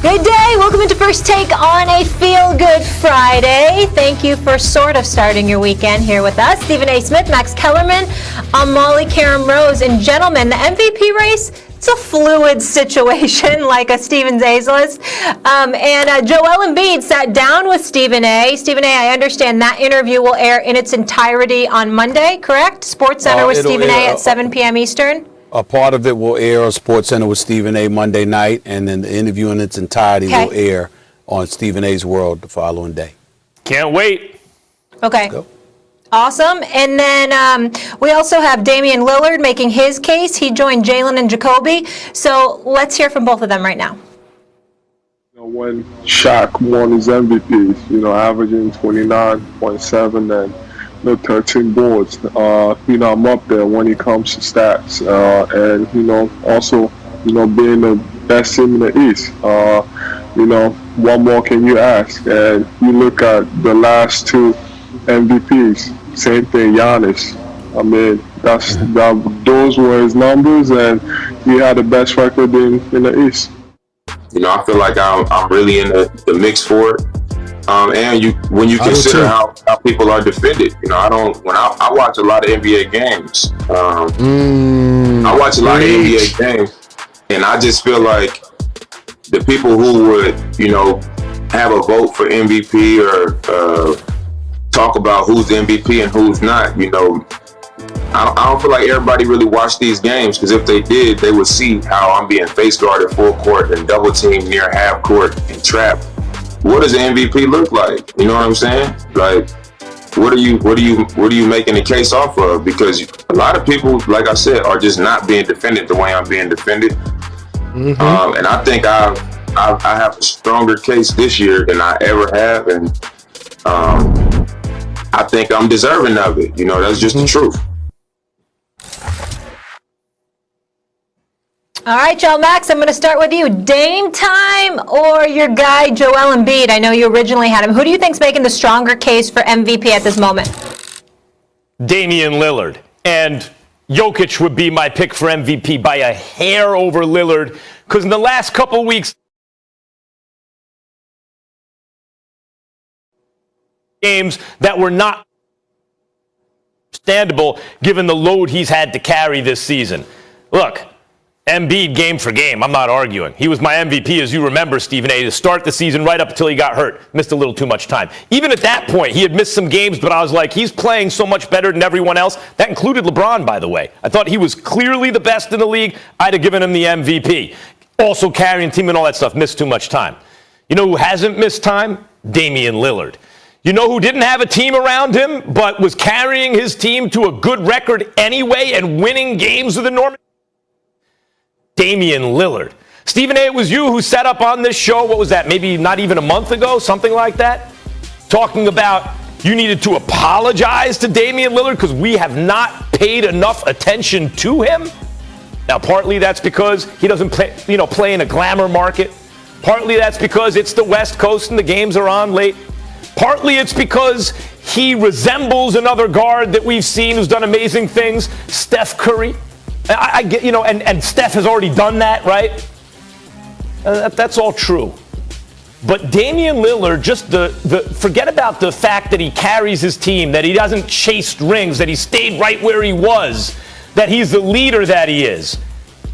Good day. Welcome into First Take on a Feel Good Friday. Thank you for sort of starting your weekend here with us. Stephen A. Smith, Max Kellerman, I'm Molly Karam Rose. And gentlemen, the MVP race, it's a fluid situation like a Stephen A's list. Joel Embiid sat down with Stephen A. Stephen A., I understand that interview will air in its entirety on Monday, correct? SportsCenter with Stephen A. at 7 p.m. Eastern? A part of it will air on SportsCenter with Stephen A. Monday night, and then the interview in its entirety will air on Stephen A.'s World the following day. Can't wait. Okay. Awesome. And then we also have Damian Lillard making his case. He joined Jalen and Jacoby. So let's hear from both of them right now. When Shaq won his MVPs, averaging 29.7 and 13 boards. I'm up there when it comes to stats, and also, being the best team in the East. What more can you ask? And you look at the last two MVPs, same thing, Giannis. I mean, those were his numbers, and he had the best record in the East. I feel like I'm really in the mix for it. When you consider how people are defended, when I watch a lot of NBA games, and I just feel like the people who would, have a vote for MVP or talk about who's the MVP and who's not, I don't feel like everybody really watched these games, because if they did, they would see how I'm being face guarded full court and double teamed near half court and trapped. What does an MVP look like? You know what I'm saying? Like, what are you making a case off of? Because a lot of people, like I said, are just not being defended the way I'm being defended. Mm-hmm. And I think I have a stronger case this year than I ever have, and I think I'm deserving of it. That's just the truth. All right, y'all. Max, I'm going to start with you. Dame time or your guy, Joel Embiid? I know you originally had him. Who do you think's making the stronger case for MVP at this moment? Damian Lillard. And Jokic would be my pick for MVP by a hair over Lillard, because in the last couple weeks, games that were not understandable given the load he's had to carry this season. Look, Embiid, game for game, I'm not arguing. He was my MVP, as you remember, Stephen A., to start the season right up until he got hurt. Missed a little too much time. Even at that point, he had missed some games, but I was like, he's playing so much better than everyone else. That included LeBron, by the way. I thought he was clearly the best in the league. I'd have given him the MVP. Also carrying team and all that stuff. Missed too much time. You know who hasn't missed time? Damian Lillard. You know who didn't have a team around him, but was carrying his team to a good record anyway and winning games with the Norman? Damian Lillard. Stephen A., it was you who set up on this show, what was that, maybe not even a month ago, something like that, talking about you needed to apologize to Damian Lillard because we have not paid enough attention to him. Now, partly that's because he doesn't play in a glamour market. Partly that's because it's the West Coast and the games are on late. Partly it's because he resembles another guard that we've seen who's done amazing things, Steph Curry. I get, and Steph has already done that, right? That's all true. But Damian Lillard, just forget about the fact that he carries his team, that he doesn't chase rings, that he stayed right where he was, that he's the leader that he is.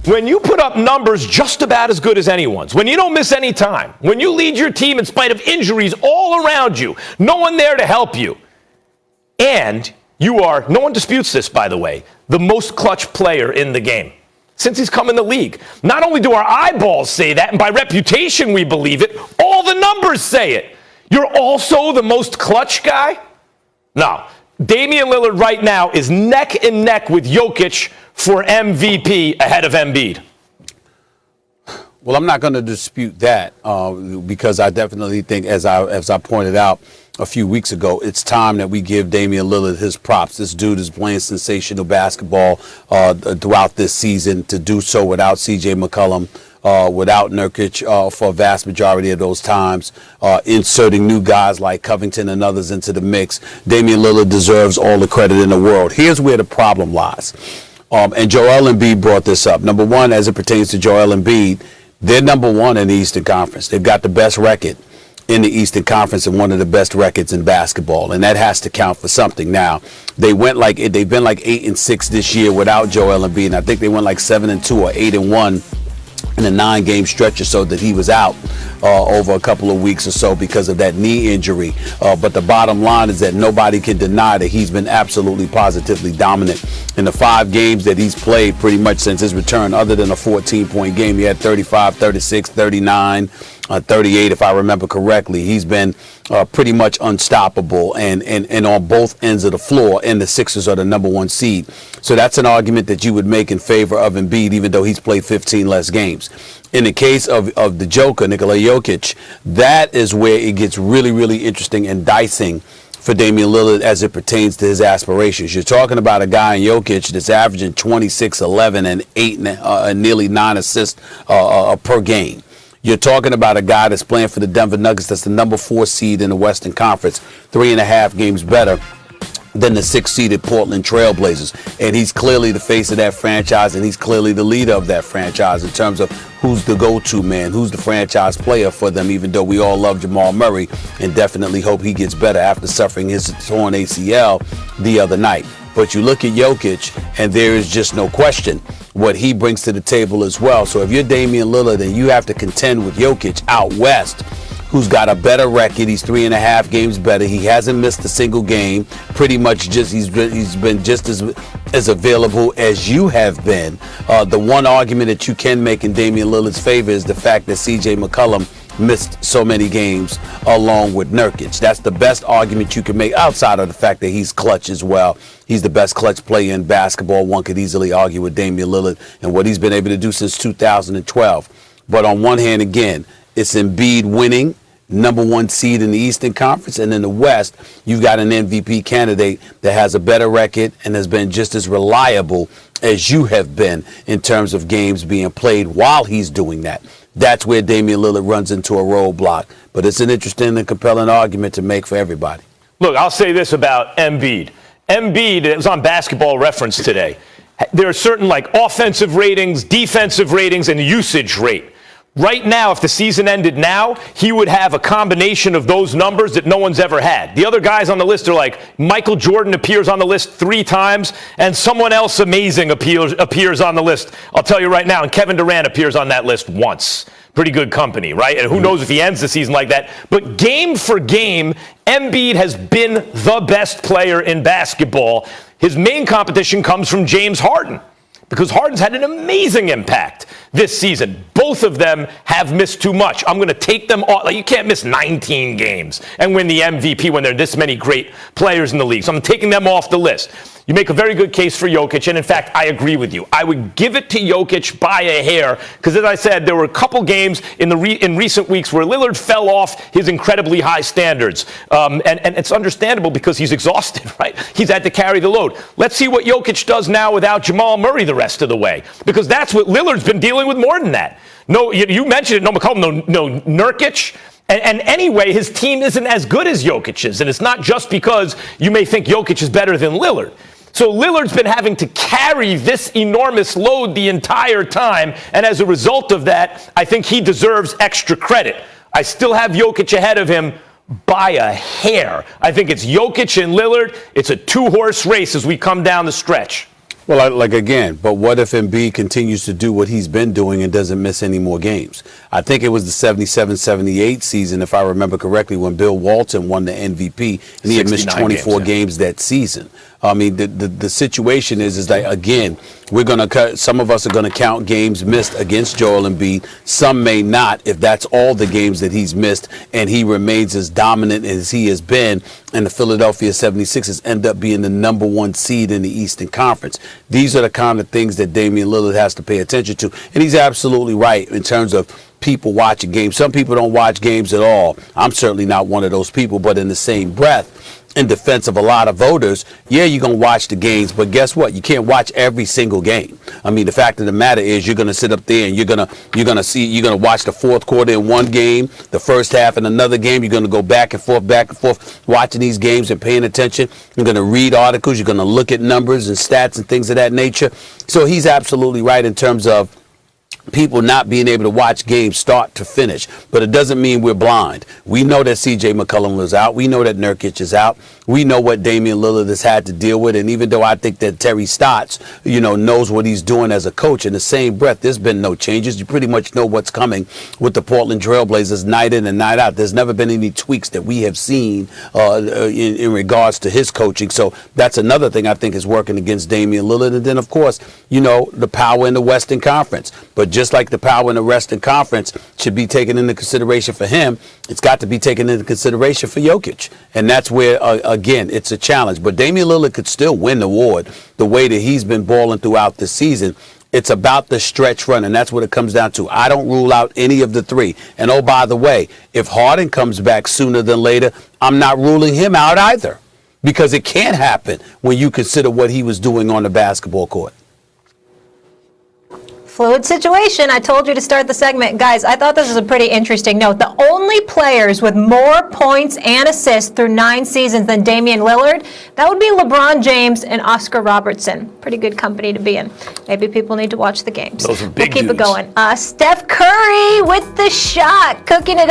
When you put up numbers just about as good as anyone's, when you don't miss any time, when you lead your team in spite of injuries all around you, no one there to help you, and you are, no one disputes this, by the way, the most clutch player in the game since he's come in the league. Not only do our eyeballs say that, and by reputation we believe it, all the numbers say it. You're also the most clutch guy? No. Damian Lillard right now is neck and neck with Jokic for MVP ahead of Embiid. Well, I'm not going to dispute that because I definitely think, as I pointed out a few weeks ago, it's time that we give Damian Lillard his props. This dude is playing sensational basketball throughout this season. To do so without C.J. McCollum, without Nurkic for a vast majority of those times, inserting new guys like Covington and others into the mix. Damian Lillard deserves all the credit in the world. Here's where the problem lies. And Joel Embiid brought this up. Number one, as it pertains to Joel Embiid, They're number one in the Eastern Conference. They've got the best record in the Eastern Conference and one of the best records in basketball, and that has to count for something. Now, they've been like 8-6 this year without Joel Embiid, and I think they went like 7-2 or 8-1 in a 9-game stretch or so that he was out over a couple of weeks or so because of that knee injury. But the bottom line is that nobody can deny that he's been absolutely positively dominant in the 5 games that he's played pretty much since his return, other than a 14-point game. He had 35, 36, 39, 38, if I remember correctly. He's been pretty much unstoppable and on both ends of the floor, and the Sixers are the number 1 seed. So that's an argument that you would make in favor of Embiid, even though he's played 15 less games. In the case of the Joker, Nikola Jokic, that is where it gets really, really interesting and dicing for Damian Lillard as it pertains to his aspirations. You're talking about a guy in Jokic that's averaging 26, 11, and 8, nearly 9 assists per game. You're talking about a guy that's playing for the Denver Nuggets that's the number 4 seed in the Western Conference, 3.5 games better than the 6-seeded Portland Trailblazers. And he's clearly the face of that franchise, and he's clearly the leader of that franchise in terms of who's the go-to man, who's the franchise player for them, even though we all love Jamal Murray and definitely hope he gets better after suffering his torn ACL the other night. But you look at Jokic, and there is just no question what he brings to the table as well. So if you're Damian Lillard and you have to contend with Jokic out west, who's got a better record, he's 3.5 games better, he hasn't missed a single game, pretty much just he's been just as available as you have been. The one argument that you can make in Damian Lillard's favor is the fact that CJ McCollum missed so many games along with Nurkic. That's the best argument you can make, outside of the fact that he's clutch as well. He's the best clutch player in basketball. One could easily argue with Damian Lillard and what he's been able to do since 2012. But on one hand, again, it's Embiid winning, number 1 seed in the Eastern Conference, and in the West, you've got an MVP candidate that has a better record and has been just as reliable as you have been in terms of games being played while he's doing that. That's where Damian Lillard runs into a roadblock. But it's an interesting and compelling argument to make for everybody. Look, I'll say this about Embiid. Embiid, it was on Basketball Reference today. There are certain offensive ratings, defensive ratings, and usage rate. Right now, if the season ended now, he would have a combination of those numbers that no one's ever had. The other guys on the list are Michael Jordan appears on the list 3 times, and someone else amazing appears on the list, I'll tell you right now, and Kevin Durant appears on that list once. Pretty good company, right? And who knows if he ends the season like that. But game for game, Embiid has been the best player in basketball. His main competition comes from James Harden, because Harden's had an amazing impact this season. Both of them have missed too much. I'm going to take them all. You can't miss 19 games and win the MVP when there are this many great players in the league. So I'm taking them off the list. You make a very good case for Jokic, and in fact, I agree with you. I would give it to Jokic by a hair, because as I said, there were a couple games in recent weeks where Lillard fell off his incredibly high standards. And it's understandable because he's exhausted, right? He's had to carry the load. Let's see what Jokic does now without Jamal Murray the rest of the way, because that's what Lillard's been dealing with more than that. No, you mentioned it, no McCollum, no Nurkic. And anyway, his team isn't as good as Jokic's, and it's not just because you may think Jokic is better than Lillard. So Lillard's been having to carry this enormous load the entire time, and as a result of that, I think he deserves extra credit. I still have Jokic ahead of him by a hair. I think it's Jokic and Lillard. It's a 2-horse race as we come down the stretch. Well, again, but what if Embiid continues to do what he's been doing and doesn't miss any more games? I think it was the 77-78 season, if I remember correctly, when Bill Walton won the MVP, and he had missed 24 games that season. I mean, the situation is that, again, we're going to some of us are going to count games missed against Joel Embiid. Some may not, if that's all the games that he's missed, and he remains as dominant as he has been, and the Philadelphia 76ers end up being the number 1 seed in the Eastern Conference. These are the kind of things that Damian Lillard has to pay attention to. And he's absolutely right in terms of people watching games. Some people don't watch games at all. I'm certainly not one of those people, but in the same breath, in defense of a lot of voters, yeah, you're going to watch the games, but guess what? You can't watch every single game. I mean, the fact of the matter is you're going to sit up there and you're going to watch the fourth quarter in one game, the first half in another game. You're going to go back and forth, watching these games and paying attention. You're going to read articles. You're going to look at numbers and stats and things of that nature. So he's absolutely right in terms of people not being able to watch games start to finish. But it doesn't mean we're blind. We know that C.J. McCollum was out. We know that Nurkic is out. We know what Damian Lillard has had to deal with. And even though I think that Terry Stotts, knows what he's doing as a coach, in the same breath, there's been no changes. You pretty much know what's coming with the Portland Trailblazers night in and night out. There's never been any tweaks that we have seen in regards to his coaching. So that's another thing I think is working against Damian Lillard. And then, of course, the power in the Western Conference. But just like the power in the Western Conference should be taken into consideration for him, it's got to be taken into consideration for Jokic. And that's where, again, it's a challenge. But Damian Lillard could still win the award the way that he's been balling throughout this season. It's about the stretch run, and that's what it comes down to. I don't rule out any of the three. And, oh, by the way, if Harden comes back sooner than later, I'm not ruling him out either, because it can't happen when you consider what he was doing on the basketball court. Fluid situation. I told you to start the segment. Guys, I thought this was a pretty interesting note. The only players with more points and assists through 9 seasons than Damian Lillard, that would be LeBron James and Oscar Robertson. Pretty good company to be in. Maybe people need to watch the games. Those are big We'll keep dudes. it going. Steph Curry with the shot, cooking it up.